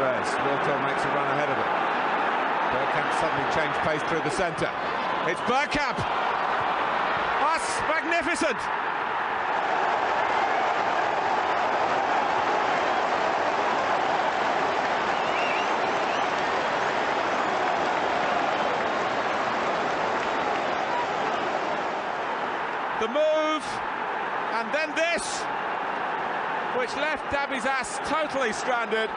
Perez. Wilco makes a run ahead of him. Bergkamp suddenly changed pace through the centre. It's Bergkamp! That's magnificent! The move, and then this, which left Davies Ass totally stranded.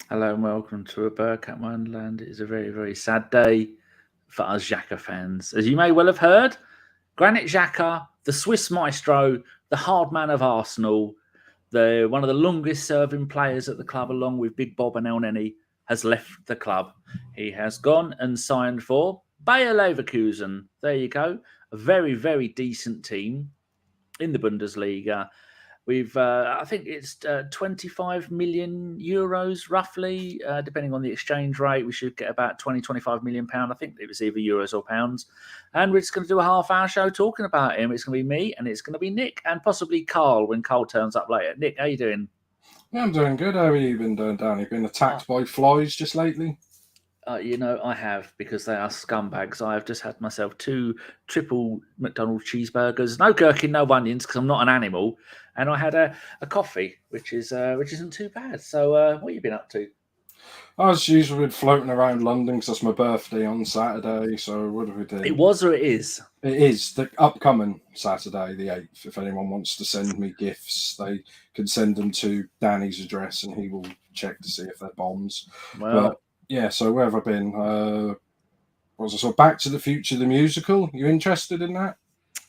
Hello and welcome to a Bergkamp Wonderland. It is a very, very sad day for us Xhaka fans. As you may well have heard, Granit Xhaka, the Swiss maestro, the hard man of Arsenal, one of the longest serving players at the club along with Big Bob and El Neni, has left the club. He has gone and signed for Bayer Leverkusen. There you go. A very, very decent team in the Bundesliga. We've, I think it's 25 million euros roughly, depending on the exchange rate. We should get about 25 million pounds. I think it was either euros or pounds. And we're just going to do a half-hour show talking about him. It's going to be me and it's going to be Nick and possibly Karl when Karl turns up later. Nick, how you doing? Yeah, I'm doing good. How have you been doing, Danny? Been attacked by flies just lately? I have, because they are scumbags. I have just had myself 2 triple McDonald's cheeseburgers, no gherkin, no onions, because I'm not an animal, and I had a coffee, which isn't too bad. So, what have you been up to? As usual, been floating around London because that's my birthday on Saturday. So, what do we do? It was or it is? It is the upcoming Saturday, the 8th. If anyone wants to send me gifts, they can send them to Danny's address, and he will check to see if they're bombs. Well. But, yeah, so where have I been? Back to the Future, the musical. You interested in that?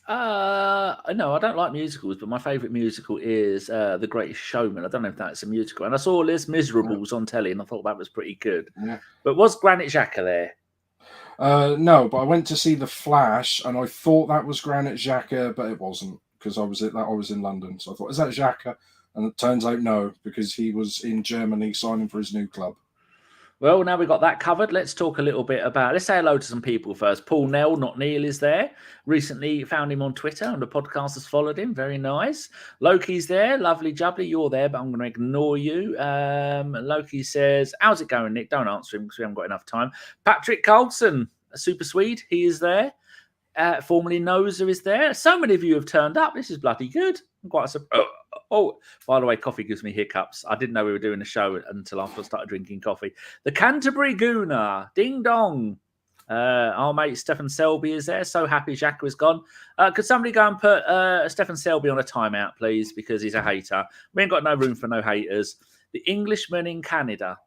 No, I don't like musicals, but my favourite musical is The Greatest Showman. I don't know if that's a musical. And I saw Les Miserables on telly, and I thought that was pretty good. Yeah. But was Granit Xhaka there? No, but I went to see The Flash, and I thought that was Granit Xhaka, but it wasn't, because I was in London. So I thought, is that Xhaka? And it turns out no, because he was in Germany signing for his new club. Well, now we've got that covered. Let's talk a little bit about... Let's say hello to some people first. Paul Nell, not Neil, is there. Recently found him on Twitter, and the podcast has followed him. Very nice. Loki's there. Lovely jubbly. You're there, but I'm going to ignore you. Loki says, how's it going, Nick? Don't answer him because we haven't got enough time. Patrick Carlson, a super Swede. He is there. Formerly Noser is there. So many of you have turned up. This is bloody good. I'm quite surprised. Oh, by the way, coffee gives me hiccups. I didn't know we were doing a show until after I started drinking coffee. The Canterbury Gooner, ding dong. Our mate Stefan Selby is there. So happy Xhaka is gone. Could somebody go and put Stefan Selby on a timeout, please, because he's a hater. We ain't got no room for no haters. The Englishman in Canada.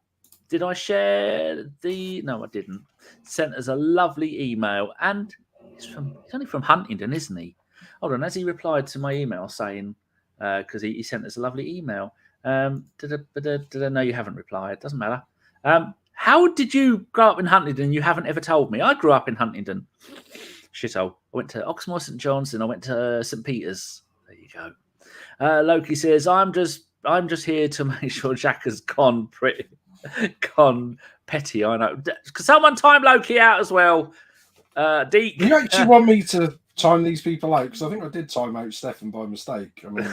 Did I share the... No, I didn't. Sent us a lovely email. And he's only from Huntingdon, isn't he? Hold on, has he replied to my email saying... because he sent us a lovely email. Did I know you haven't replied? Doesn't matter. How did you grow up in Huntingdon and you haven't ever told me? I grew up in Huntingdon. Shithole. I went to Oxmoor St John's and I went to St Peter's. There you go. Loki says, I'm just here to make sure Xhaka's gone petty. I know. Could someone time Loki out as well? Deke. You actually want me to time these people out? Because I think I did time out Stefan by mistake. I mean,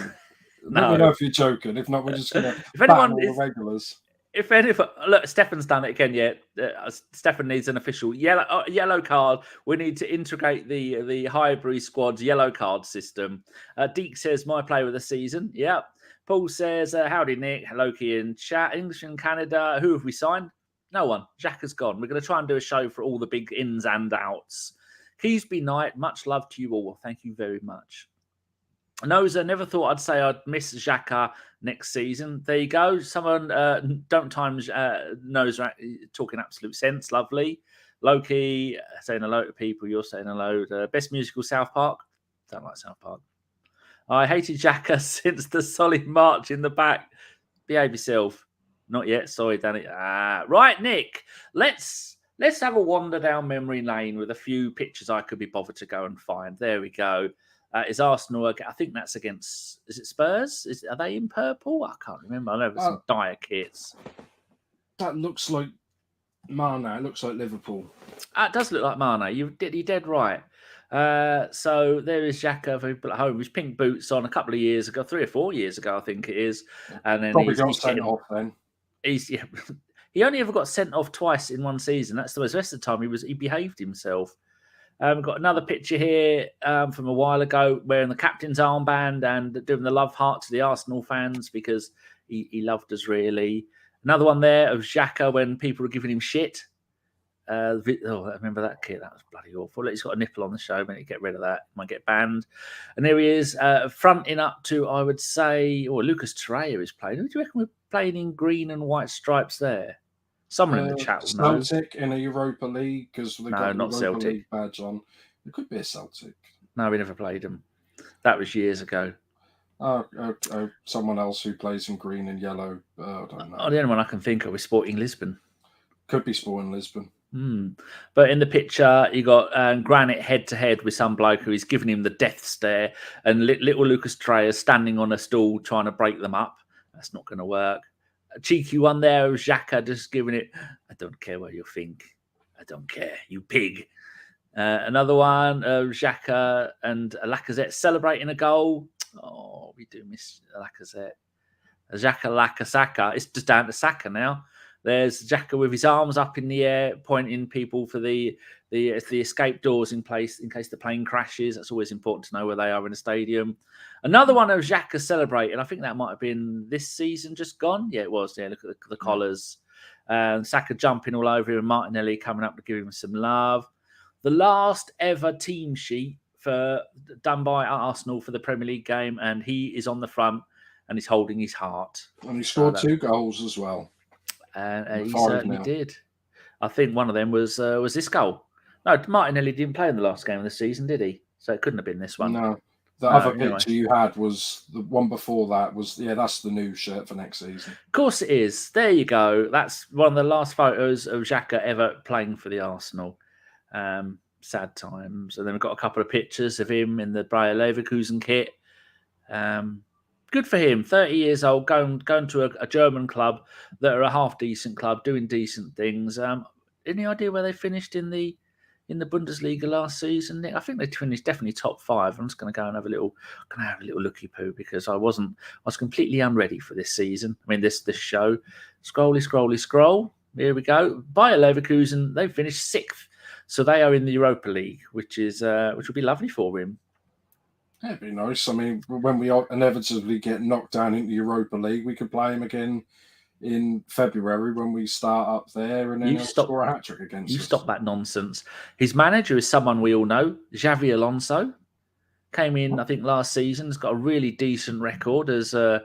let me know if you're joking. If not, we're just going to battle all the regulars. Look, Stefan's done it again. Yeah, Stefan needs an official yellow card. We need to integrate the Highbury squad's yellow card system. Deke says, my player of the season. Yeah. Paul says, howdy, Nick. Loki in chat. English and Canada. Who have we signed? No one. Xhaka's gone. We're going to try and do a show for all the big ins and outs. Keysby Knight, much love to you all. Thank you very much. Noza, never thought I'd say I'd miss Xhaka next season. There you go. Someone don't time Noza talking absolute sense. Lovely. Loki saying hello to people. You're saying hello to best musical South Park. Don't like South Park. I hated Xhaka since the solid march in the back. Behave yourself. Not yet. Sorry, Danny. Right, Nick. Let's have a wander down memory lane with a few pictures I could be bothered to go and find. There we go. Is Arsenal? I think that's against. Is it Spurs? Are they in purple? I can't remember. I know there's some dire kits. That looks like Mane. It looks like Liverpool. It does look like Mane. You're dead right. So there is Xhaka for people at home. His pink boots on a couple of years ago, 3 or 4 years ago, I think it is. And then Probably got sent off then. He only ever got sent off twice in one season. That's the rest of the time he behaved himself. We've got another picture here from a while ago wearing the captain's armband and doing the love heart to the Arsenal fans because he loved us really. Another one there of Xhaka when people were giving him shit. I remember that kid. That was bloody awful. He's got a nipple on the show. We need to get rid of that. Might get banned. And there he is, fronting up to, I would say, Lucas Torreira is playing. Who do you reckon we're playing in green and white stripes there? Someone in the chat will know. Celtic in a Europa League because they've got not the Europa Celtic. League badge on. It could be a Celtic. No, we never played them. That was years ago. Someone else who plays in green and yellow. I don't know. The only one I can think of is Sporting Lisbon. Could be Sporting Lisbon. But in the picture, you got Granit head to head with some bloke who is giving him the death stare, and little Lucas Torreira standing on a stool trying to break them up. That's not going to work. A cheeky one there of Xhaka just giving it. I don't care what you think. I don't care, you pig. Another one of Xhaka and Lacazette celebrating a goal. Oh, we do miss Lacazette. Xhaka, Saka. It's just down to Saka now. There's Xhaka with his arms up in the air, pointing people for the escape doors in place in case the plane crashes. That's always important to know where they are in a stadium. Another one of Xhaka celebrating. I think that might have been this season just gone. Yeah, it was. Yeah, look at the collars. Saka jumping all over him and Martinelli coming up to give him some love. The last ever team sheet done by Arsenal for the Premier League game, and he is on the front and he's holding his heart. And he scored 2 goals as well. And he certainly did. I think one of them was this goal. No, Martinelli didn't play in the last game of the season, did he? So it couldn't have been this one. No. The other picture you had was the one before that that's the new shirt for next season. Of course it is. There you go. That's one of the last photos of Xhaka ever playing for the Arsenal. Sad times. And then we've got a couple of pictures of him in the Bayer Leverkusen kit. Good for him. 30 years old, going to a German club that are a half decent club, doing decent things. Any idea where they finished in the Bundesliga last season, Nick? I think they finished definitely top 5. I'm just going to go and have a little looky poo because I was completely unready for this season. I mean this show. Scroll. Here we go. Bayer Leverkusen, they finished 6th, so they are in the Europa League, which will be lovely for him. Yeah, it'd be nice. I mean, when we inevitably get knocked down into Europa League, we could play him again in February when we start up there, and then he'll score a hat-trick against us. You stop that nonsense. His manager is someone we all know, Xavi Alonso. Came in, I think, last season. Has got a really decent record as a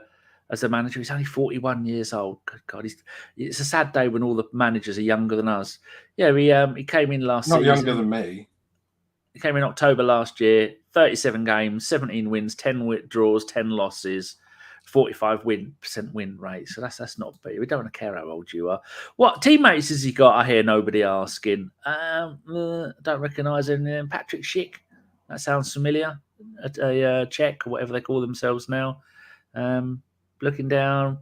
manager. He's only 41 years old. Good God, it's a sad day when all the managers are younger than us. Yeah, he came in last season. Not younger than me. He came in October last year, 37 games, 17 wins, 10 draws, 10 losses, 45% win rate. So that's not bad. We don't want to care how old you are. What teammates has he got? I hear nobody asking. Don't recognise any of them. Patrick Schick. That sounds familiar. A Czech or whatever they call themselves now. Looking down.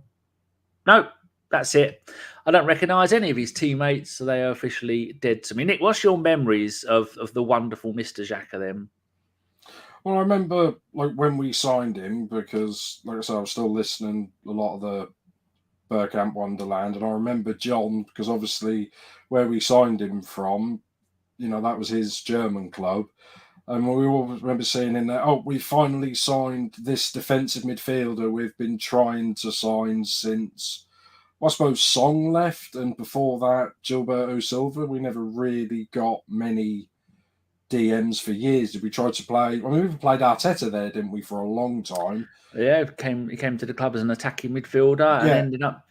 Nope. That's it. I don't recognise any of his teammates, so they are officially dead to me. Nick, what's your memories of the wonderful Mr. Xhaka then? Well, I remember when we signed him, because like I said, I was still listening a lot of the Bergkamp Wonderland, and I remember John, because obviously where we signed him from, that was his German club. And we always remember saying in there, we finally signed this defensive midfielder we've been trying to sign since, I suppose, Song left, and before that, Gilberto Silva. We never really got many DMs for years. Did we try to play? I mean, we played Arteta there, didn't we, for a long time? Yeah, he came to the club as an attacking midfielder and ended up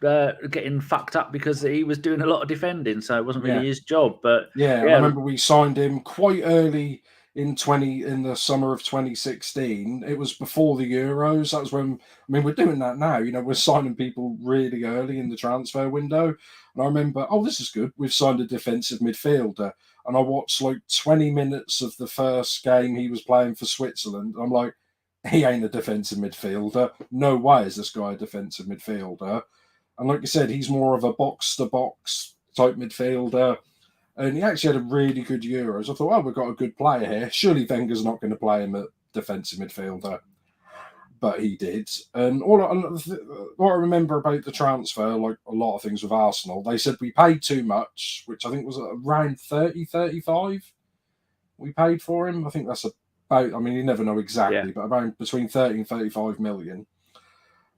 getting fucked up because he was doing a lot of defending, so it wasn't really his job. But I remember we signed him quite early in the summer of 2016. It was before the Euros. That was when, we're doing that now. We're signing people really early in the transfer window. And I remember, this is good. We've signed a defensive midfielder. And I watched 20 minutes of the first game he was playing for Switzerland. I'm like, he ain't a defensive midfielder. No way is this guy a defensive midfielder. And like you said, he's more of a box-to-box type midfielder. And he actually had a really good Euros. I thought, oh, we've got a good player here. Surely Wenger's not going to play him at defensive midfielder. But he did. And what I remember about the transfer, like a lot of things with Arsenal, they said we paid too much, which I think was around 30, 35 we paid for him. I think that's about, I mean, you never know exactly, but around between 30 and 35 million.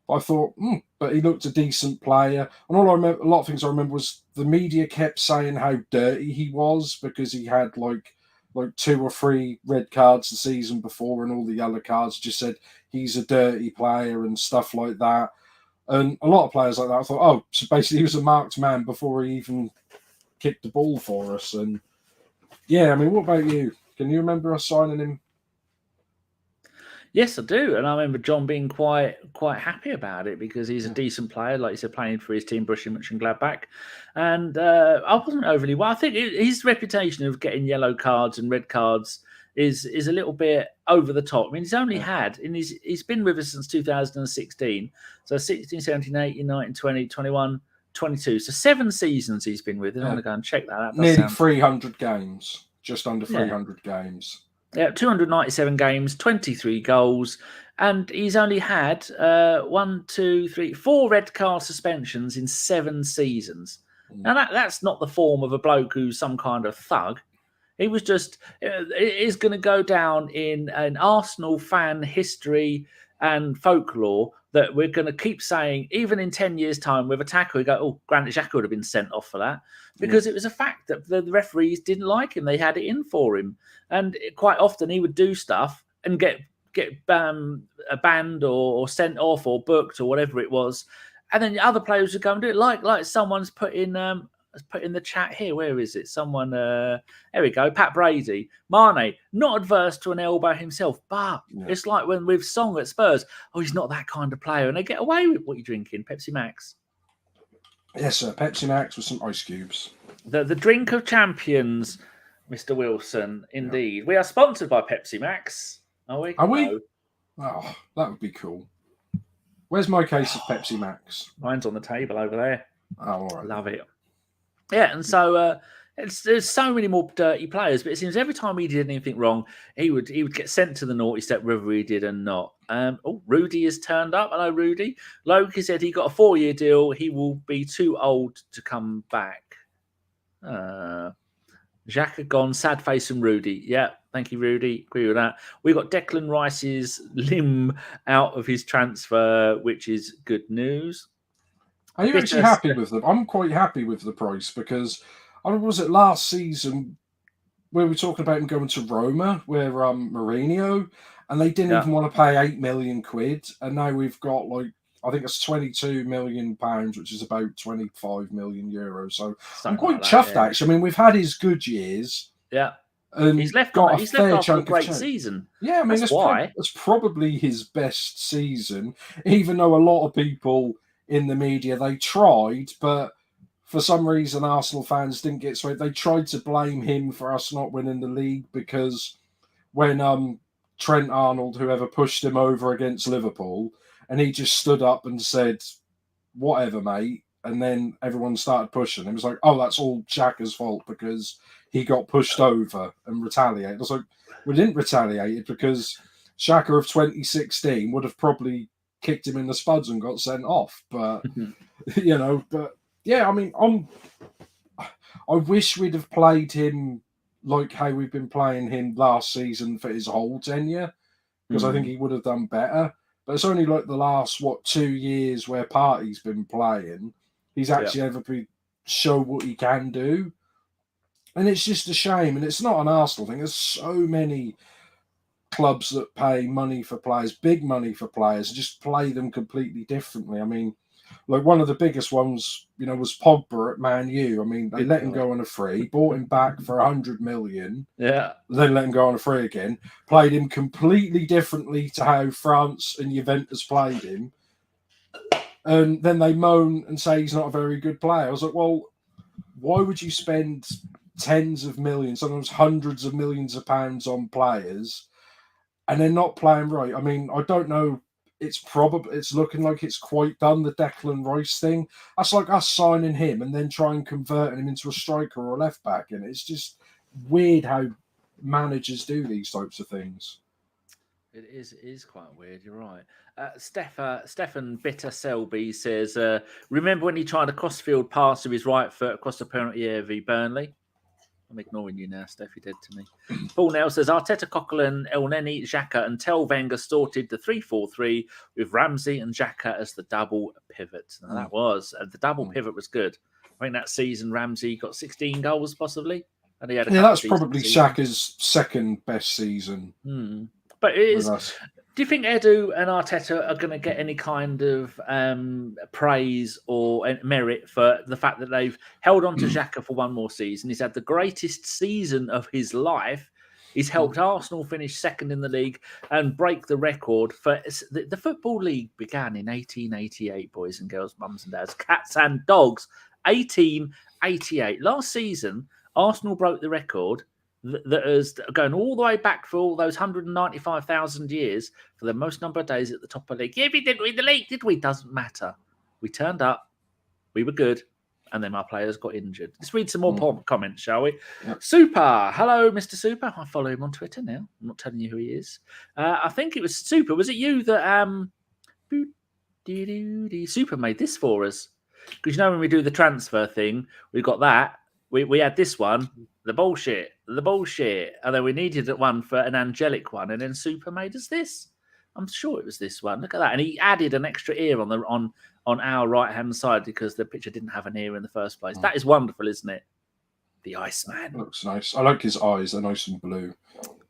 But I thought, but he looked a decent player. And all I remember, a lot of things I remember was the media kept saying how dirty he was because he had like 2 or 3 red cards the season before, and all the yellow cards just said he's a dirty player and stuff like that. And a lot of players like that, I thought, oh, so basically he was a marked man before he even kicked the ball for us. And yeah, I mean, what about you? Can you remember us signing him? Yes, I do. And I remember John being quite happy about it because he's a decent player, like you said, playing for his team, Borussia Mönchengladbach. And I wasn't overly well. I think his reputation of getting yellow cards and red cards is a little bit over the top. I mean, he's only had, he's been with us since 2016. So 16, 17, 18, 19, 20, 21, 22. So 7 seasons he's been with us. I'm going to go and check that. Nearly 300 games, just under 300 games. Yeah, 297 games, 23 goals, and he's only had 4 red card suspensions in 7 seasons. Now, that's not the form of a bloke who's some kind of thug. He was just, it is going to go down in an Arsenal fan history and folklore that we're going to keep saying, even in 10 years' time, with a tackle, we go, oh, Granit Xhaka would have been sent off for that. Because it was a fact that the referees didn't like him. They had it in for him. And quite often he would do stuff and get banned or sent off or booked or whatever it was. And then other players would go and do it. Like someone's put in the chat here. Where is it? Someone, there we go. Pat Brady. Mane, not adverse to an elbow himself, but it's like when with Song at Spurs. Oh, he's not that kind of player. And they get away with what you're drinking, Pepsi Max. Yes, sir. Pepsi Max with some ice cubes. The drink of champions, Mr. Wilson. Indeed. Yeah. We are sponsored by Pepsi Max. Are we? Are we? No. Oh, that would be cool. Where's my case of Pepsi Max? Mine's on the table over there. Oh, all right. Love it. Yeah, and so there's so many more dirty players, but it seems every time he did anything wrong, he would get sent to the naughty step, whether he did or not. Rudy has turned up. Hello, Rudy. Loki said he got a 4-year deal. He will be too old to come back. Xhaka gone, sad face from Rudy. Yeah, thank you, Rudy. Agree with that. We got Declan Rice's limb out of his transfer, which is good news. Are you actually happy with them? I'm quite happy with the price because was it last season where we were talking about him going to Roma, where Mourinho, and they didn't even want to pay £8 million, and now we've got I think it's £22 million, which is about 25 million euros. So I'm quite chuffed actually. I mean, we've had his good years. Yeah. And he's left got a fair chunk of great season. Yeah, I mean, it's probably his best season, even though a lot of people in the media, they tried, but for some reason Arsenal fans didn't get swayed. They tried to blame him for us not winning the league because when Trent Arnold, whoever, pushed him over against Liverpool, and he just stood up and said, whatever, mate, and then everyone started pushing. It was like, oh, that's all Xhaka's fault because he got pushed over and retaliated. I was like, we didn't retaliate because Xhaka of 2016 would have probably kicked him in the spuds and got sent off. But, but yeah, I mean, I wish we'd have played him like how we've been playing him last season for his whole tenure, because I think he would have done better. But it's only like the last, 2 years where Partey's been playing, he's actually ever show what he can do. And it's just a shame. And it's not an Arsenal thing. There's so many clubs that pay money for players, big money for players, and just play them completely differently. I mean, like one of the biggest ones, was Pogba at Man U. I mean, they let him go on a free, bought him back for 100 million. Yeah. Then let him go on a free again. Played him completely differently to how France and Juventus played him. And then they moan and say he's not a very good player. I was like, well, why would you spend tens of millions, sometimes hundreds of millions of pounds on players and they're not playing right? I mean, I don't know it's looking like it's quite done, the Declan Rice thing. That's like us signing him and then try and converting him into a striker or a left back. And it's just weird how managers do these types of things. It is quite weird, you're right. Stefan Bitter Selby says, remember when he tried a crossfield pass with his right foot across the penalty area v Burnley? I'm ignoring you now, Steph. You're dead to me. Paul Nell says, Arteta, Coquelin, Elneny, Xhaka and Tel Wenger sorted the 3-4-3 with Ramsey and Xhaka as the double pivot. Now, that was, the double pivot was good. I think that season Ramsey got 16 goals possibly. And he had that's probably Xhaka's second best season. But it is... Do you think Edu and Arteta are going to get any kind of praise or merit for the fact that they've held on to Xhaka for one more season? He's had the greatest season of his life. He's helped Arsenal finish second in the league and break the record for the Football League began in 1888, boys and girls, mums and dads, cats and dogs. 1888. Last season, Arsenal broke the record that is going all the way back for all those 195,000 years for the most number of days at the top of the league. Yeah, we didn't win the league, did we? Doesn't matter. We turned up, we were good, and then our players got injured. Let's read some more comments, shall we? Yep. Super. Hello, Mr. Super. I follow him on Twitter now. I'm not telling you who he is. I think it was Super. Was it you that Super made this for us? Because when we do the transfer thing, we got that. We had this one, the bullshit, and then we needed one for an angelic one, and then Super made us this. I'm sure it was this one. Look at that, and he added an extra ear on our right hand side because the picture didn't have an ear in the first place. That is wonderful, isn't it? The Iceman looks nice. I like his eyes; they're nice and blue.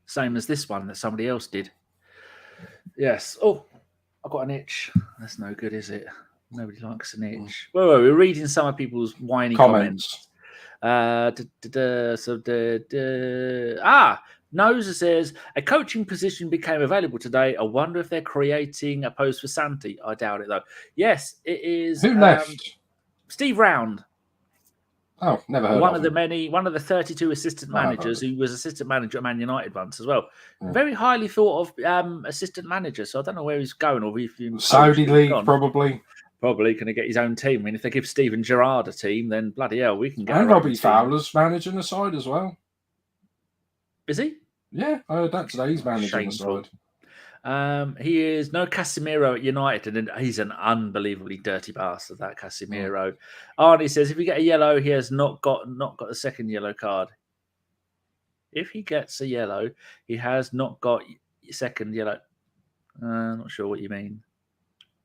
Same as this one that somebody else did. Yes. Oh, I got an itch. That's no good, is it? Nobody likes an itch. Well, we're reading some of people's whiny comments. Noza says a coaching position became available today. I wonder if they're creating a post for Santi. I doubt it though. Yes, it is. Who left? Steve Round. Oh, never heard one of him. One of the 32 assistant managers who was assistant manager at Man United once as well. Very highly thought of assistant manager. So I don't know where he's going or if Saudi League probably. Probably going to get his own team. I mean, if they give Steven Gerrard a team, then bloody hell, we can get. And Robbie Fowler's managing the side as well. Is he? Yeah, I heard that today. He's managing the side. He is no Casemiro at United, and he's an unbelievably dirty bastard. That Casemiro. Arnie says if you get a yellow, he has not got a second yellow card. If he gets a yellow, he has not got a second yellow. Not sure what you mean.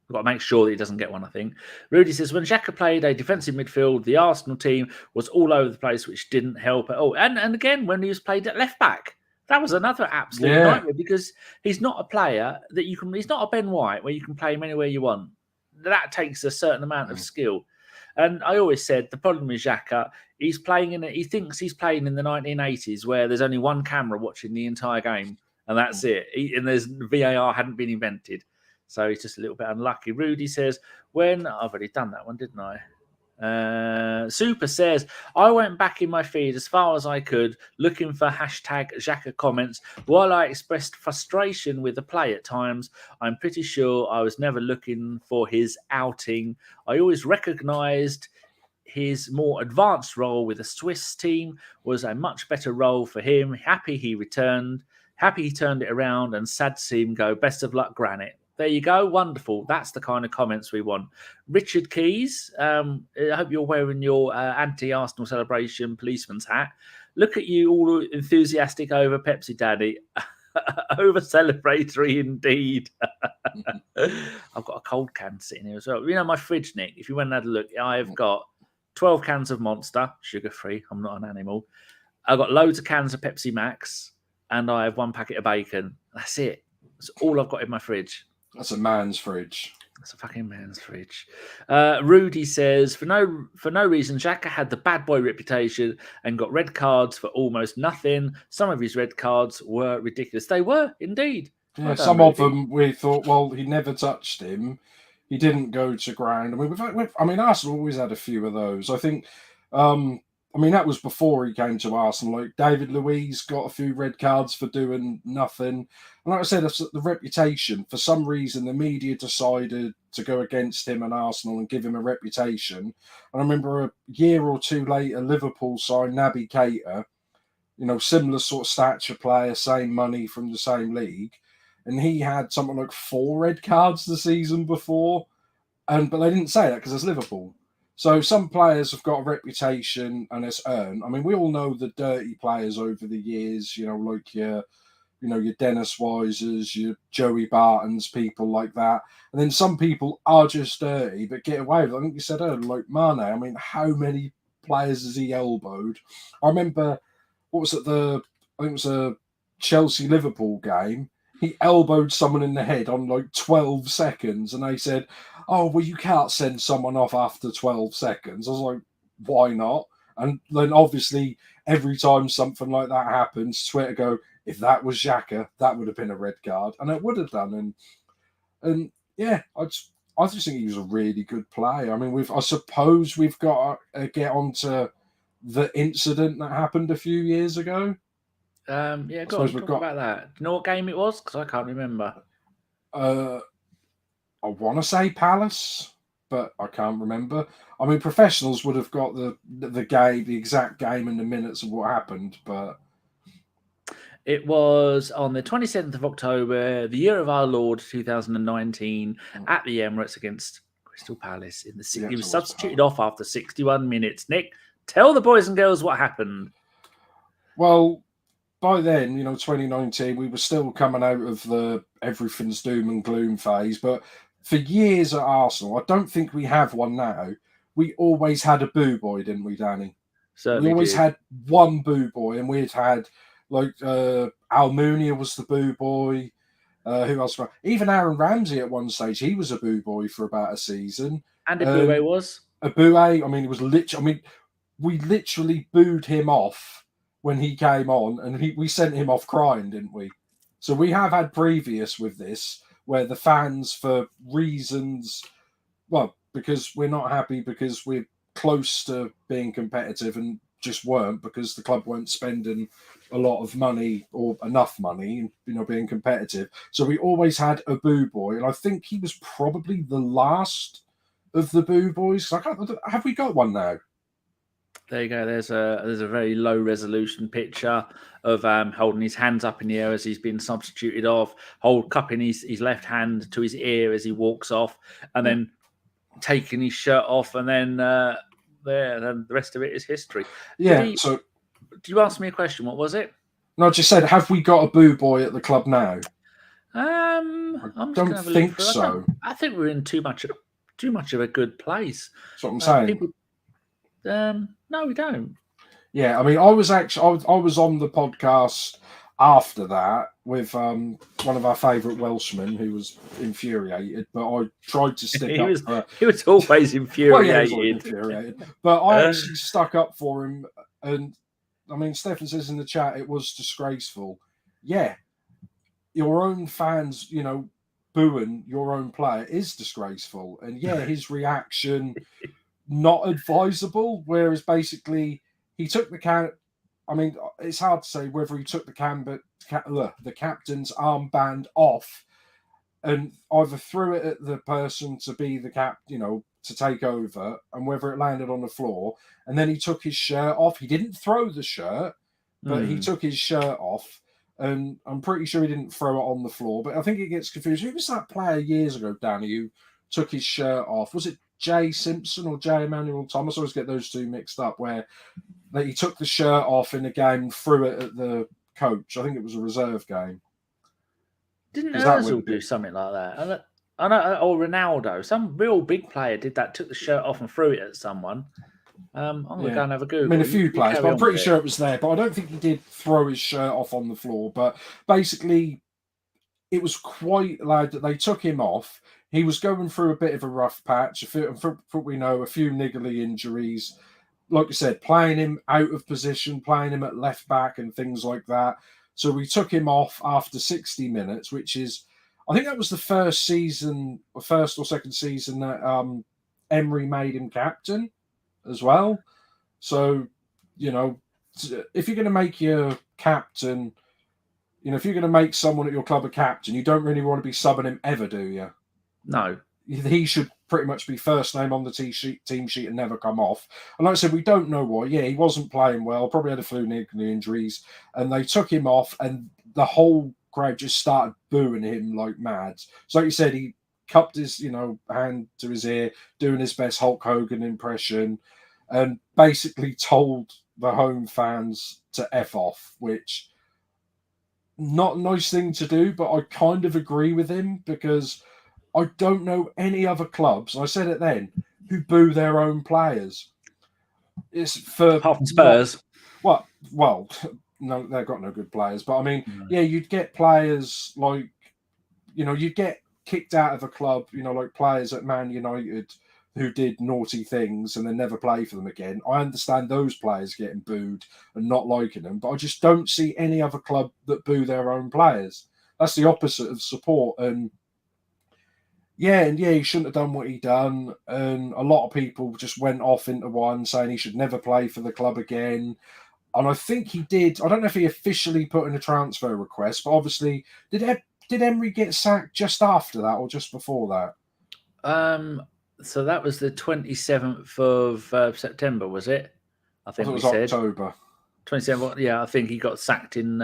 We've got to make sure that he doesn't get one, I think. Rudy says, when Xhaka played a defensive midfield, the Arsenal team was all over the place, which didn't help at all. And again, when he was played at left back, that was another absolute nightmare because he's not a player that you can... He's not a Ben White where you can play him anywhere you want. That takes a certain amount of skill. And I always said, the problem with Xhaka, he thinks he's playing in the 1980s where there's only one camera watching the entire game, and that's it. And there's VAR hadn't been invented. So he's just a little bit unlucky. Rudy says, I've already done that one, didn't I? Super says, I went back in my feed as far as I could, looking for hashtag Xhaka comments. While I expressed frustration with the play at times, I'm pretty sure I was never looking for his outing. I always recognised his more advanced role with the Swiss team was a much better role for him. Happy he turned it around, and sad to see him go. Best of luck, Granit. There you go. Wonderful. That's the kind of comments we want. Richard Keys, I hope you're wearing your anti-Arsenal celebration policeman's hat. Look at you all enthusiastic over Pepsi Daddy. Over celebratory indeed. I've got a cold can sitting here as well. You know my fridge, Nick, if you went and had a look, I've got 12 cans of Monster, sugar-free. I'm not an animal. I've got loads of cans of Pepsi Max, and I have one packet of bacon. That's it. That's all I've got in my fridge. That's a man's fridge. That's a fucking man's fridge. Rudy says, for no reason, Xhaka had the bad boy reputation and got red cards for almost nothing. Some of his red cards were ridiculous. They were, indeed. Yeah, some of them we thought, well, he never touched him. He didn't go to ground. I mean, Arsenal always had a few of those. I think I mean, that was before he came to Arsenal. Like David Luiz got a few red cards for doing nothing. And like I said, the reputation, for some reason, the media decided to go against him and Arsenal and give him a reputation. And I remember a year or two later, Liverpool signed Naby Keita, similar sort of stature player, same money from the same league. And he had something like 4 red cards the season before. But they didn't say that because it's Liverpool. So some players have got a reputation and it's earned. I mean, we all know the dirty players over the years, like your Dennis Weisers, your Joey Bartons, people like that. And then some people are just dirty, but get away with it. I think you said earlier, like Mane. I mean, how many players has he elbowed? I remember, I think it was a Chelsea-Liverpool game. He elbowed someone in the head on like 12 seconds, and they said, "Oh, well, you can't send someone off after 12 seconds." I was like, why not? And then obviously every time something like that happens, Twitter go, if that was Xhaka, that would have been a red card. And it would have done. And yeah, I just think he was a really good player. I mean, I suppose we've got to get onto the incident that happened a few years ago. Yeah, go on, talk about that. Do you know what game it was? Because I can't remember. I want to say Palace, but I can't remember. I mean, professionals would have got the game, the exact game and the minutes of what happened, but... It was on the 27th of October, the year of our Lord, 2019, at the Emirates against Crystal Palace. He was substituted off after 61 minutes. Nick, tell the boys and girls what happened. Well, by then, 2019, we were still coming out of the everything's doom and gloom phase, but for years at Arsenal, I don't think we have one now. We always had a boo boy, didn't we, Danny? Certainly we always did. had one boo boy, and we'd had, like, Almunia was the boo boy. Who else? Even Aaron Ramsey at one stage, he was a boo boy for about a season. And Abue was? Abue, I mean, it was literally, we literally booed him off when he came on, and we sent him off crying, didn't we? So we have had previous with this, where the fans, for reasons, well, because we're not happy because we're close to being competitive and just weren't, because the club weren't spending a lot of money or enough money, being competitive. So we always had a boo boy, and I think he was probably the last of the boo boys. Have we got one now? There you go. There's a very low resolution picture of holding his hands up in the air as he's been substituted off, cupping his left hand to his ear as he walks off, and then taking his shirt off, and then then the rest of it is history. Yeah. So, did you ask me a question? What was it? No, I just said, have we got a boo boy at the club now? I don't think so. I think we're in too much of a good place. That's what I'm saying. No, we don't. Yeah, I mean, I was on the podcast after that with one of our favourite Welshmen who was infuriated, but I tried to stick up. He was always infuriated. Well, yeah, infuriated. But I actually stuck up for him, and I mean, Stefan says in the chat it was disgraceful. Yeah, your own fans, booing your own player is disgraceful, and yeah, his reaction. Not advisable, whereas basically he took the can. I mean, it's hard to say whether he took the captain's armband off and either threw it at the person to be the to take over, and whether it landed on the floor. And then he took his shirt off. He didn't throw the shirt, but he took his shirt off. And I'm pretty sure he didn't throw it on the floor. But I think it gets confused. Who was that player years ago, Danny, who took his shirt off? Was it Jay Simpson or Jay Emmanuel Thomas? I always get those two mixed up, where he took the shirt off in a game and threw it at the coach. I think it was a reserve game. Didn't Ozil do something like that? I know, or Ronaldo. Some real big player did that, took the shirt off and threw it at someone. I'm going to go and have a Google. I mean, a few players, but I'm pretty sure it was there. But I don't think he did throw his shirt off on the floor. But basically, it was quite loud that they took him off. He was going through a bit of a rough patch. For what we know, a few niggly injuries. Like I said, playing him out of position, playing him at left back and things like that. So we took him off after 60 minutes, which is, I think that was the first or second season that Emery made him captain as well. So you know, if you're going to make your captain, you know, if you're going to make someone at your club a captain, you don't really want to be subbing him ever, do you? No. He should pretty much be first name on the team sheet and never come off. And like I said, we don't know why. Yeah, he wasn't playing well, probably had a few injuries, and they took him off, and the whole crowd just started booing him like mad. So like you said, he cupped his, you know, hand to his ear, doing his best Hulk Hogan impression, and basically told the home fans to F off, which not a nice thing to do, but I kind of agree with him because I don't know any other clubs, I said it then, who boo their own players. It's for apart from Spurs. Well, no, they've got no good players. But I mean, yeah, you'd get players like, you know, you'd get kicked out of a club, you know, like players at Man United who did naughty things and then never play for them again. I understand those players getting booed and not liking them, but I just don't see any other club that boo their own players. That's the opposite of support. And yeah, he shouldn't have done what he done. And a lot of people just went off into one saying he should never play for the club again. And I think he did. I don't know if he officially put in a transfer request, but obviously, did Emery get sacked just after that or just before that? So that was the 27th of September, was it? I think it was we October. 27th. Yeah, I think he got sacked in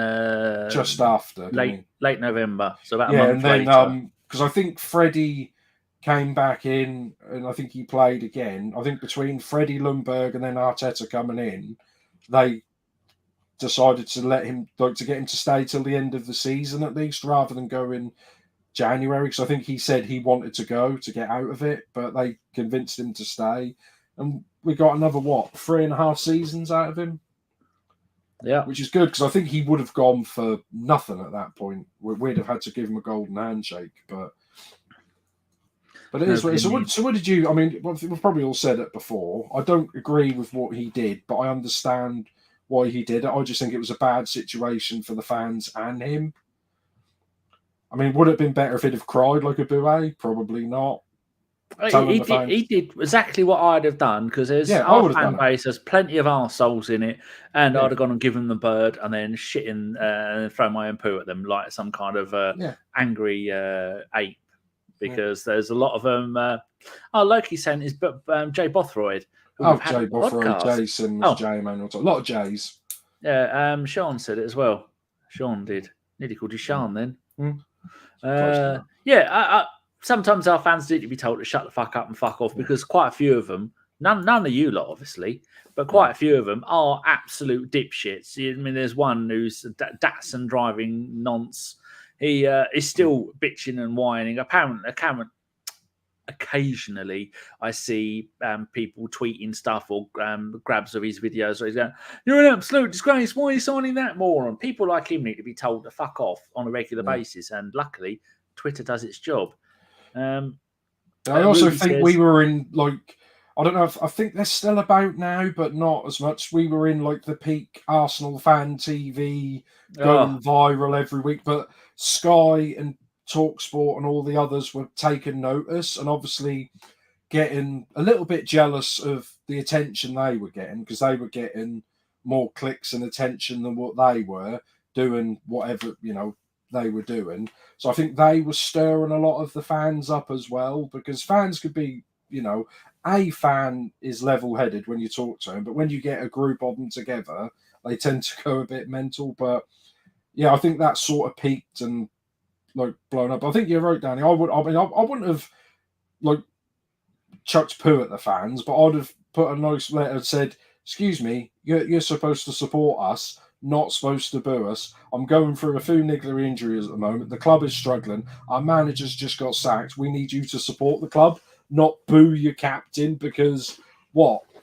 just after late November. So about a month and then later. Because I think Freddie came back in and I think he played again. I think between Freddie Lundberg and then Arteta coming in, they decided to let him, like, to get him to stay till the end of the season at least, rather than go in January. Because I think he said he wanted to go to get out of it, but they convinced him to stay. And we got another, 3.5 seasons out of him? Yeah. Which is good, because I think he would have gone for nothing at that point. We'd have had to give him a golden handshake, but it is. So what did you... I mean, we've probably all said it before. I don't agree with what he did, but I understand why he did it. I just think it was a bad situation for the fans and him. I mean, would it have been better if he'd have cried like a bouet? Probably not. He did exactly what I'd have done, because our fan base has plenty of arseholes in it, and I'd have gone and given them the bird and then shitting and throw my own poo at them like some kind of angry ape, because there's a lot of them. Loki's saying is Jay Bothroyd. Jay Bothroyd, Jason was Jay Emanuel. A lot of Jays. Yeah, Sean said it as well. Sean did. Nearly called you Sean then. Sometimes our fans need to be told to shut the fuck up and fuck off, because quite a few of them, none of you lot obviously, but quite a few of them are absolute dipshits. I mean, there's one who's Datsun driving nonce. He is still bitching and whining. Apparently, occasionally I see people tweeting stuff or grabs of his videos where he's going, "You're an absolute disgrace. Why are you signing that moron?" People like him need to be told to fuck off on a regular basis, and luckily Twitter does its job. I also think we were in, like, I don't know if I think they're still about now, but not as much. We were in like the peak Arsenal fan TV going viral every week, but Sky and TalkSport and all the others were taking notice and obviously getting a little bit jealous of the attention they were getting, because they were getting more clicks and attention than what they were doing, whatever, you know, they were doing. So I think they were stirring a lot of the fans up as well, because fans could be, you know, a fan is level-headed when you talk to them, but when you get a group of them together, they tend to go a bit mental. But yeah, I think that sort of peaked and like blown up. I think you're right, Danny. I wouldn't have like chucked poo at the fans, but I'd have put a nice letter that said, "Excuse me, you're supposed to support us, not supposed to boo us. I'm going through a few niggly injuries at the moment. The club is struggling. Our manager's just got sacked. We need you to support the club, not boo your captain." Because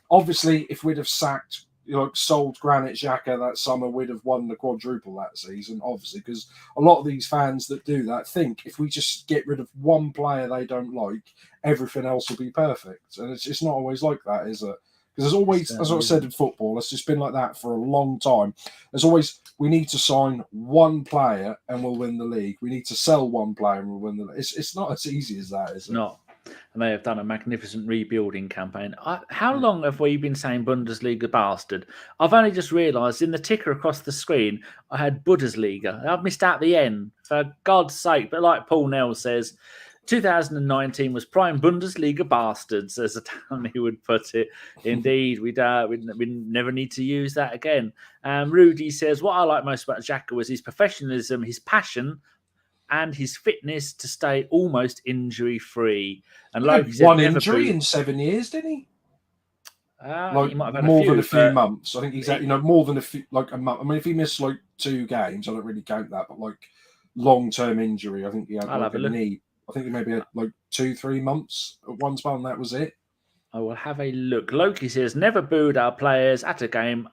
obviously, if we'd have sacked, sold Granit Xhaka that summer, we'd have won the quadruple that season, obviously, because a lot of these fans that do that think if we just get rid of one player they don't like, everything else will be perfect. And it's not always like that, is it? Because there's always, as I said in football, it's just been like that for a long time. There's always, we need to sign one player and we'll win the league. We need to sell one player and we'll win the league. It's not as easy as that, is it? No. and they have done a magnificent rebuilding campaign. How long have we been saying Bundesliga bastard? I've only just realised in the ticker across the screen, I had Bundesliga. I've missed out the N, for God's sake. But like Paul Nell says, 2019 was prime Bundesliga bastards, as a town he would put it. Indeed, we never need to use that again. Rudy says, what I like most about Xhaka was his professionalism, his passion, and his fitness to stay almost injury-free. And he had one injury in 7 years, didn't he? He might have had more than a few months. I think he's had, more than a month. I mean, if he missed 2 games, I don't really count that, but long-term injury, I think he had a knee. I think he maybe had 2-3 months at one spell, and that was it. I will have a look. Loki says, never booed our players at a game.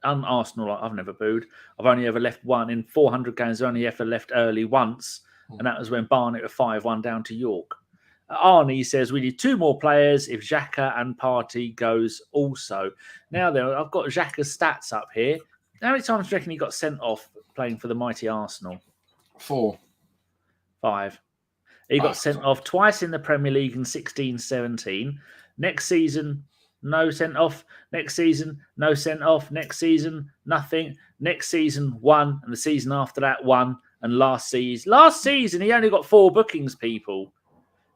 Arsenal, I've never booed. I've only ever left one. In 400 games, I've only ever left early once. And that was when Barnet were 5-1 down to York. Arnie says, we need 2 more players if Xhaka and Partey goes also. Now, I've got Xhaka's stats up here. How many times do you reckon he got sent off playing for the mighty Arsenal? 4. 5. He got sent off twice in the Premier League in 16-17. Next season, no sent off. Next season, no sent off. Next season, nothing. Next season, 1. And the season after that, 1. And last season, he only got 4 bookings, people.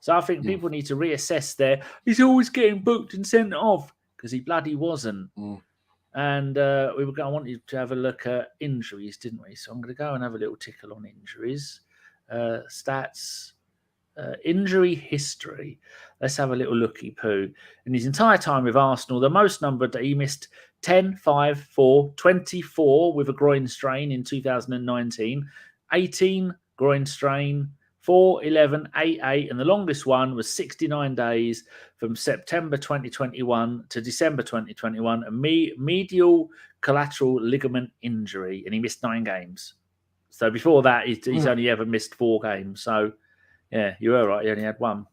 So I think people need to reassess there. He's always getting booked and sent off because he bloody wasn't. And I wanted to have a look at injuries, didn't we? So I'm going to go and have a little tickle on injuries. Stats. Injury history. Let's have a little looky-poo. In his entire time with Arsenal, the most number that he missed 10, 5, 4, 24 with a groin strain in 2019, 18 groin strain, 4, 11, 8, 8, and the longest one was 69 days from September 2021 to December 2021, a medial collateral ligament injury, and he missed 9 games. So before that, he's only ever missed 4 games. So yeah, you were right. He only had 1.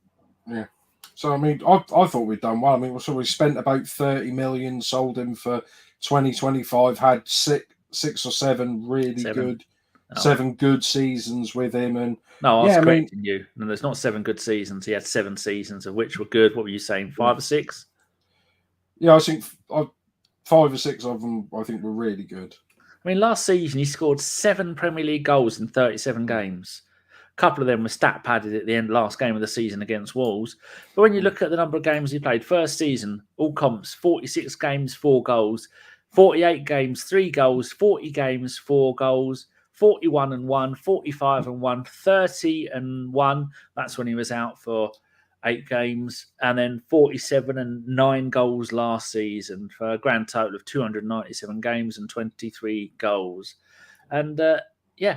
Yeah. So, I mean, I thought we'd done well. I mean, we spent about 30 million, sold him for 2025, had 6 or 7 really good, 7 good seasons with him. And no, I was correcting you. No, there's not 7 good seasons. He had 7 seasons, of which were good. What were you saying, 5 or 6? Yeah, I think 5 or 6 of them, I think, were really good. I mean, last season, he scored 7 Premier League goals in 37 games. A couple of them were stat padded at the end last game of the season against Wolves. But when you look at the number of games he played, first season, all comps, 46 games, 4 goals, 48 games, 3 goals, 40 games, 4 goals, 41 and 1, 45 and 1, 30 and 1. That's when he was out for 8 games. And then 47 and 9 goals last season for a grand total of 297 games and 23 goals. And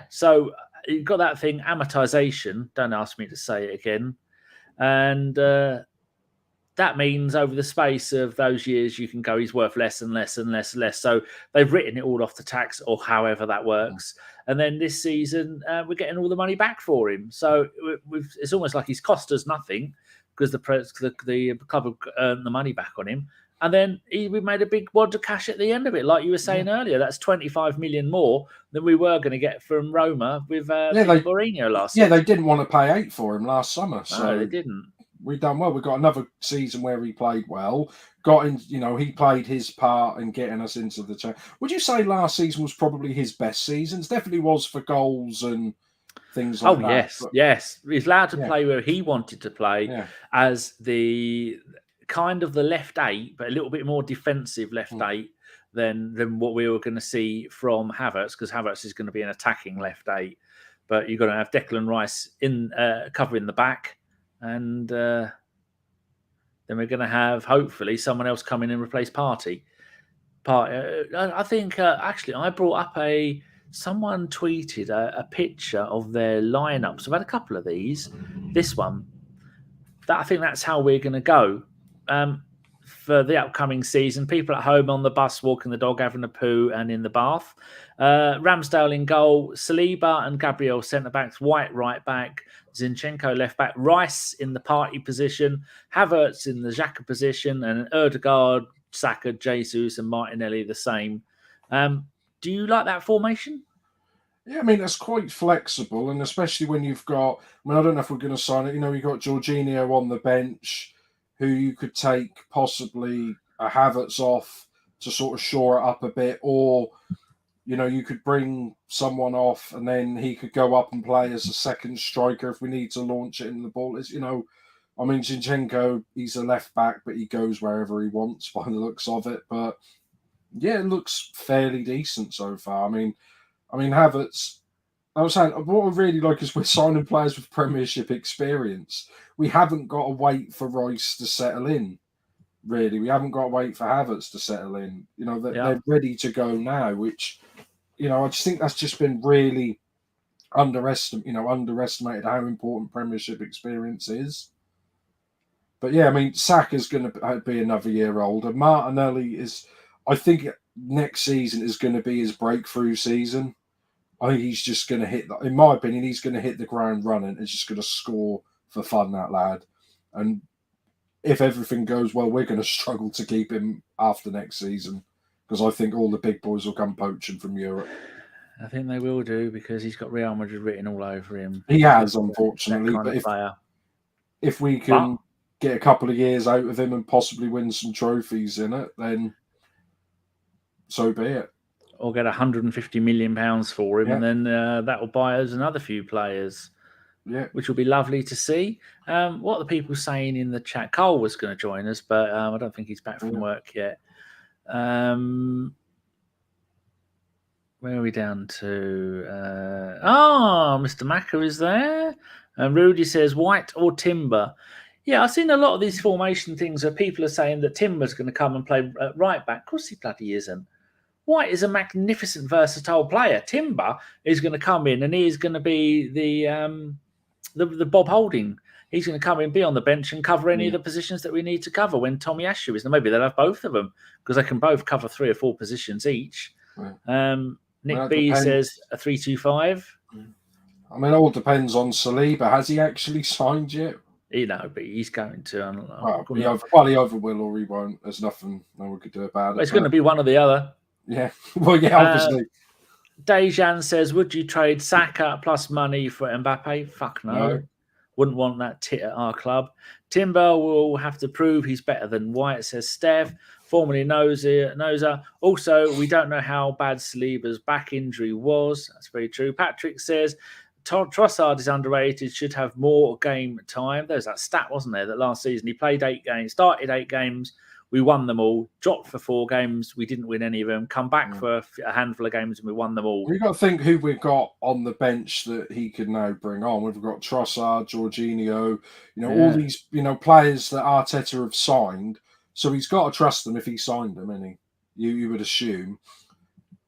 so you've got that thing, amortization. Don't ask me to say it again. And that means over the space of those years, you can go, he's worth less and less and less and less. So they've written it all off the tax or however that works. And then this season, we're getting all the money back for him. So it's almost like he's cost us nothing because the club have earned the money back on him. And then we made a big wad of cash at the end of it. Like you were saying earlier, that's 25 million more than we were going to get from Roma with Mourinho last season. Yeah, they didn't want to pay 8 for him last summer. No, they didn't. We've done well. We got another season where he played well. Got in, he played his part in getting us into the championship. Would you say last season was probably his best season? It definitely was for goals and things like that. Oh, yes. He's allowed to play where he wanted to play as the kind of the left 8, but a little bit more defensive left 8 than what we were going to see from Havertz, because Havertz is going to be an attacking left 8. But you're going to have Declan Rice in covering the back, and then we're going to have hopefully someone else come in and replace Partey. I think actually I brought up someone tweeted a picture of their lineups. I've had a couple of these. This one, I think that's how we're going to go. For the upcoming season, people at home, on the bus, walking the dog, having a poo, and in the bath. Ramsdale in goal, Saliba and Gabriel centre backs, White right back, Zinchenko left back, Rice in the Partey position, Havertz in the Xhaka position, and Odegaard, Saka, Jesus, and Martinelli the same. Do you like that formation? Yeah, I mean, that's quite flexible, and especially when you've got, I mean, I don't know if we're going to sign it, you've got Jorginho on the bench, who you could take possibly a Havertz off to sort of shore it up a bit, or, you could bring someone off and then he could go up and play as a second striker if we need to launch it in the ball. I mean, Zinchenko, he's a left back, but he goes wherever he wants by the looks of it. But yeah, it looks fairly decent so far. I mean, Havertz, I was saying, what I really like is we're signing players with Premiership experience. We haven't got to wait for Rice to settle in, really. We haven't got to wait for Havertz to settle in. They're ready to go now, which, I just think that's just been really underestimated how important Premiership experience is. But yeah, I mean, Saka's going to be another year older. Martinelli I think next season is going to be his breakthrough season. I think he's just going to in my opinion, he's going to hit the ground running and just going to score for fun, that lad. And if everything goes well, we're going to struggle to keep him after next season, because I think all the big boys will come poaching from Europe. I think they will do, because he's got Real Madrid written all over him. He has, unfortunately. But if we can get a couple of years out of him and possibly win some trophies in it, then so be it. Or get £150 million for him, and then that will buy us another few players. Yeah, which will be lovely to see. What are the people saying in the chat? Karl was going to join us, but I don't think he's back from work yet. Where are we down to? Mr. Macker is there. And Rudy says, White or Timber? Yeah, I've seen a lot of these formation things where people are saying that Timber's going to come and play right back. Of course he bloody isn't. White is a magnificent, versatile player. Timber is going to come in and he is going to be the Bob Holding. He's going to come in, be on the bench and cover any of the positions that we need to cover when Tomiyasu is. Maybe they'll have both of them, because they can both cover 3 or 4 positions each. Nick B says a 3-2-5. I mean, it all depends on Saliba. Has he actually signed yet? But he's going to. He either will or he won't. There's nothing no one could do about it. It's going to be one or the other. Yeah. Well, yeah, obviously. Dejan says, would you trade Saka plus money for Mbappe? Fuck no. Wouldn't want that tit at our club. Timber will have to prove he's better than White, says Steph. Formerly Noza. Also, we don't know how bad Saliba's back injury was. That's very true. Patrick says, Trossard is underrated, should have more game time. There's that stat, wasn't there, that last season he played 8 games, started 8 games. We won them all, dropped for 4 games. We didn't win any of them. Come back for a handful of games and we won them all. We've got to think who we've got on the bench that he could now bring on. We've got Trossard, Jorginho, all these, players that Arteta have signed. So he's got to trust them if he signed them, isn't he? You would assume.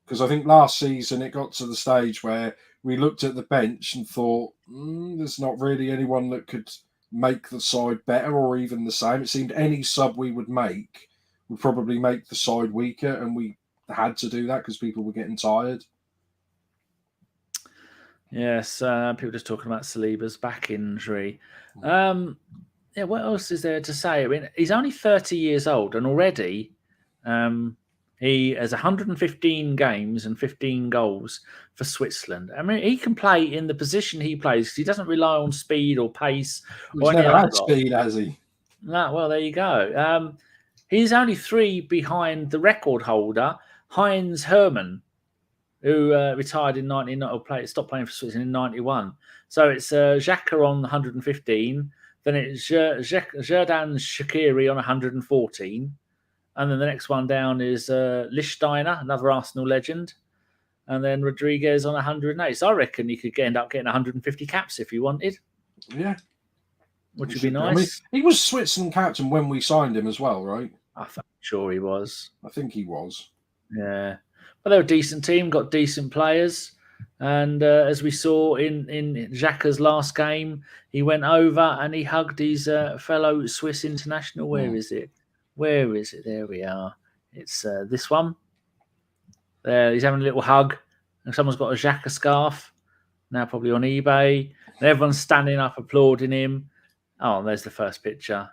Because I think last season it got to the stage where we looked at the bench and thought, there's not really anyone that could make the side better or even the same. It seemed any sub we would make would probably make the side weaker, and we had to do that because people were getting tired. Yes, people just talking about Saliba's back injury. What else is there to say? I mean, he's only 30 years old, and already he has 115 games and 15 goals for Switzerland. I mean, he can play in the position he plays because he doesn't rely on speed or pace. He's never had speed, has he? No, well, there you go. He's only 3 behind the record holder, Heinz Hermann, who retired in 1990, stopped playing for Switzerland in 91. So it's Xhaka on 115, then it's Xherdan Shaqiri on 114. And then the next one down is Lichtsteiner, another Arsenal legend. And then Rodriguez on 108. So I reckon you could end up getting 150 caps if you wanted. Yeah. Which would be nice. I mean, he was Switzerland captain when we signed him as well, right? I'm sure he was. I think he was. Yeah. But they're a decent team, got decent players. And as we saw in Xhaka's last game, he went over and he hugged his fellow Swiss international. Where is it? Where is it? There we are. It's this one. There, he's having a little hug. And someone's got a Xhaka scarf. Now probably on eBay. And everyone's standing up applauding him. Oh, there's the first picture.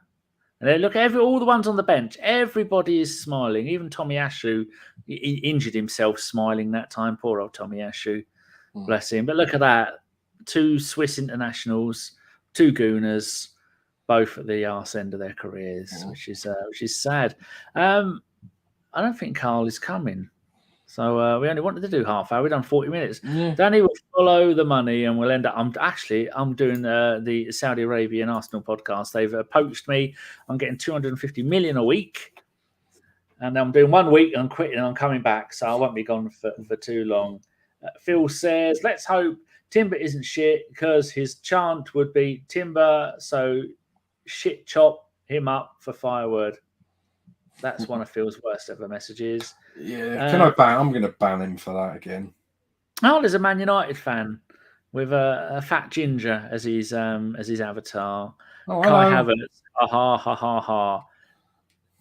And then look, all the ones on the bench. Everybody is smiling. Even Tomiyasu, he injured himself smiling that time. Poor old Tomiyasu. Bless him. But look at that. 2 Swiss internationals, 2 Gooners, both at the arse end of their careers, which is sad. I don't think Karl is coming. So we only wanted to do half hour. We've done 40 minutes. Yeah. Danny will follow the money and we'll end up... I'm doing the Saudi Arabian Arsenal podcast. They've poached me. I'm getting 250 million a week. And I'm doing 1 week and I'm quitting and I'm coming back. So I won't be gone for too long. Phil says, let's hope Timber isn't shit, because his chant would be Timber, so shit chop him up for firewood. That's one of Phil's worst ever messages. Yeah, I'm going to ban him for that again. Oh, there's a Man United fan with a fat ginger as his avatar. Oh, Kai Havertz. Ha ha ha ha.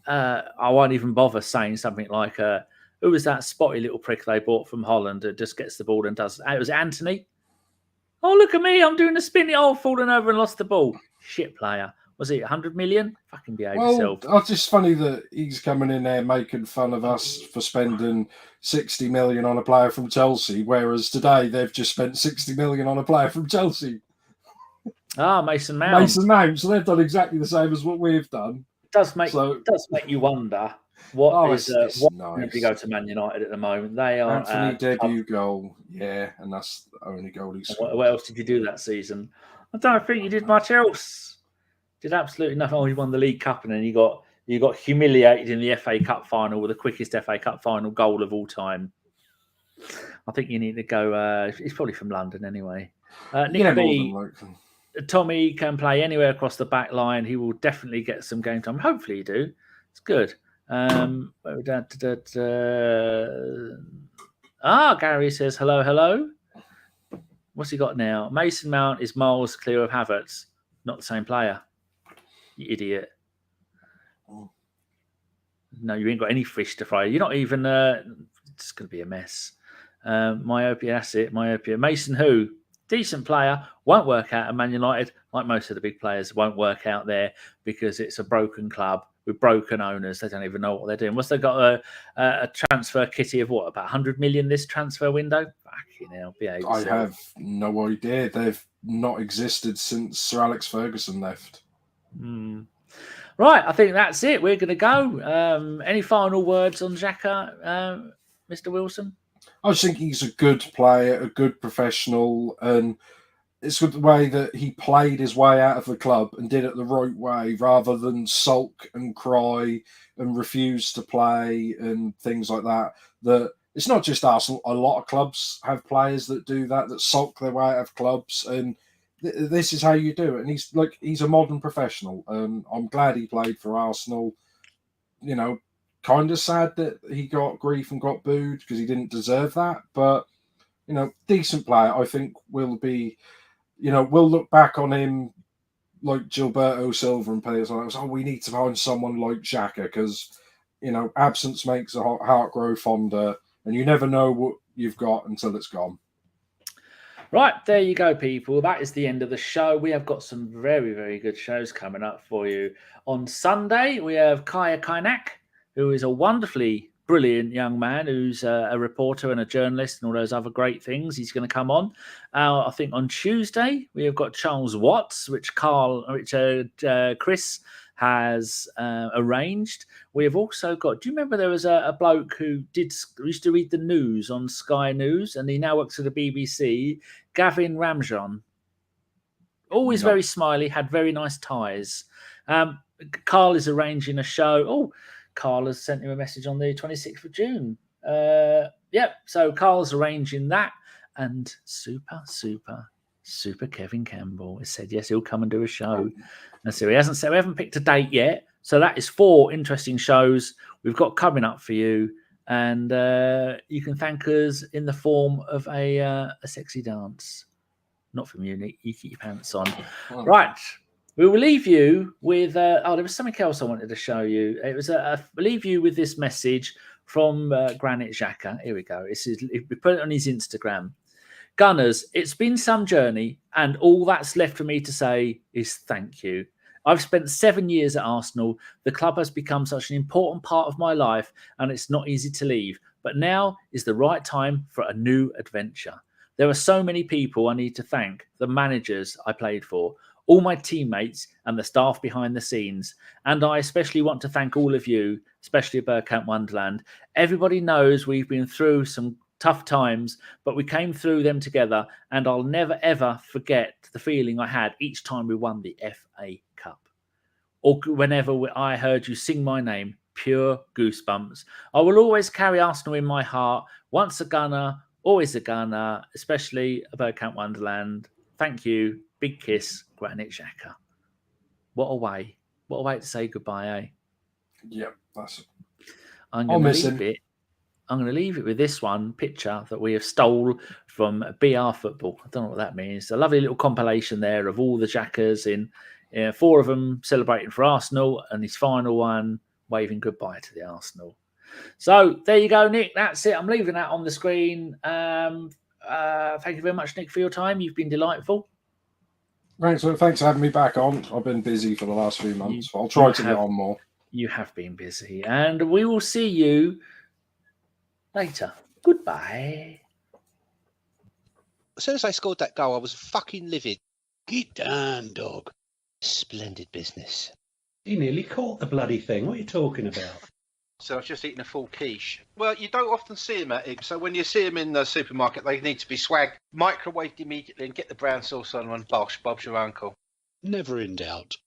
I won't even bother saying something like, who was that spotty little prick they bought from Holland that just gets the ball and does... It was Anthony. Oh, look at me. I'm doing a spinny. Oh, falling over and lost the ball. Shit player. Was it 100 million? Fucking behave yourself. It's just funny that he's coming in there making fun of us for spending 60 million on a player from Chelsea, whereas today they've just spent 60 million on a player from Chelsea. Mason Mount. So they've done exactly the same as what we've done. It does make you wonder what nice. If you go to Man United at the moment. They are Anthony debut goal, and that's the only goal he scored. What else did you do that season? I don't think you did much else. Did absolutely nothing. Oh, you won the League Cup and then you got humiliated in the FA Cup final with the quickest FA Cup final goal of all time. I think you need to go. He's probably from London anyway. Nick B. Tommy can play anywhere across the back line. He will definitely get some game time. Hopefully you do. It's good. Gary says hello. What's he got now? Mason Mount is miles clear of Havertz. Not the same player. You idiot. No, you ain't got any fish to fry. You're not even... it's going to be a mess. Myopia, that's it. Myopia. Mason who? Decent player. Won't work out at Man United. Like most of the big players, won't work out there because it's a broken club with broken owners. They don't even know what they're doing. What's they got a transfer kitty of what? About 100 million this transfer window? Fucking hell. I have no idea. They've not existed since Sir Alex Ferguson left. Right, I think that's it. We're going to go. Any final words on Xhaka, Mr. Wilson? I just think he's a good player, a good professional, and it's with the way that he played his way out of the club and did it the right way, rather than sulk and cry and refuse to play and things like that. That it's not just Arsenal. A lot of clubs have players that do that sulk their way out of clubs, and this is how you do it. And he's a modern professional. I'm glad he played for Arsenal. You know, kind of sad that he got grief and got booed because he didn't deserve that. But, you know, decent player. I think will be, you know, we'll look back on him like Gilberto Silva and players like that. We need to find someone like Xhaka because, you know, absence makes a heart grow fonder, and you never know what you've got until it's gone. Right, there you go, people. That is the end of the show. We have got some very, very good shows coming up for you. On Sunday, we have Kaya Kainak, who is a wonderfully brilliant young man who's a reporter and a journalist and all those other great things. He's going to come on. I think on Tuesday, we have got Charles Watts, which Chris has arranged. We have also got, do you remember there was a bloke who used to read the news on Sky News and he now works at the BBC, Gavin Ramjon. Always very smiley, had very nice ties. Karl is arranging a show. Oh, Karl has sent him a message on the 26th of June. So Karl's arranging that. And super Kevin Campbell has said, yes, he'll come and do a show. And so he hasn't said, we haven't picked a date yet. So that is 4 interesting shows we've got coming up for you. And you can thank us in the form of a sexy dance. Not from you, Nick. You keep your pants on. Right. We will leave you with... there was something else I wanted to show you. It was we'll leave you with this message from Granit Xhaka. Here we go. We put it on his Instagram. Gunners, it's been some journey, and all that's left for me to say is thank you. I've spent 7 years at Arsenal. The club has become such an important part of my life, and it's not easy to leave. But now is the right time for a new adventure. There are so many people I need to thank. The managers I played for, all my teammates and the staff behind the scenes. And I especially want to thank all of you, especially Bergkamp Wonderland. Everybody knows we've been through some tough times, but we came through them together. And I'll never, ever forget the feeling I had each time we won the FA Cup. Or whenever I heard you sing my name, pure goosebumps. I will always carry Arsenal in my heart. Once a gunner, always a gunner, especially a Bergkamp Wonderland. Thank you. Big kiss, Granit Xhaka. What a way to say goodbye, eh? Yep, that's it. I'm going to leave it with this one picture that we have stole from BR Football. I don't know what that means. A lovely little compilation there of all the Xhakas in 4 of them celebrating for Arsenal, and his final one waving goodbye to the Arsenal. So there you go, Nick. That's it. I'm leaving that on the screen. Thank you very much, Nick, for your time. You've been delightful. Thanks for having me back on. I've been busy for the last few months. I'll try to get on more. You have been busy. And we will see you later. Goodbye. As soon as I scored that goal, I was fucking livid. Get down, dog. Splendid business. He nearly caught the bloody thing. What are you talking about? So I was just eating a full quiche. Well, you don't often see them at it. So when you see them in the supermarket, they need to be swagged, microwaved immediately, and get the brown sauce on and bosh, Bob's your uncle. Never in doubt.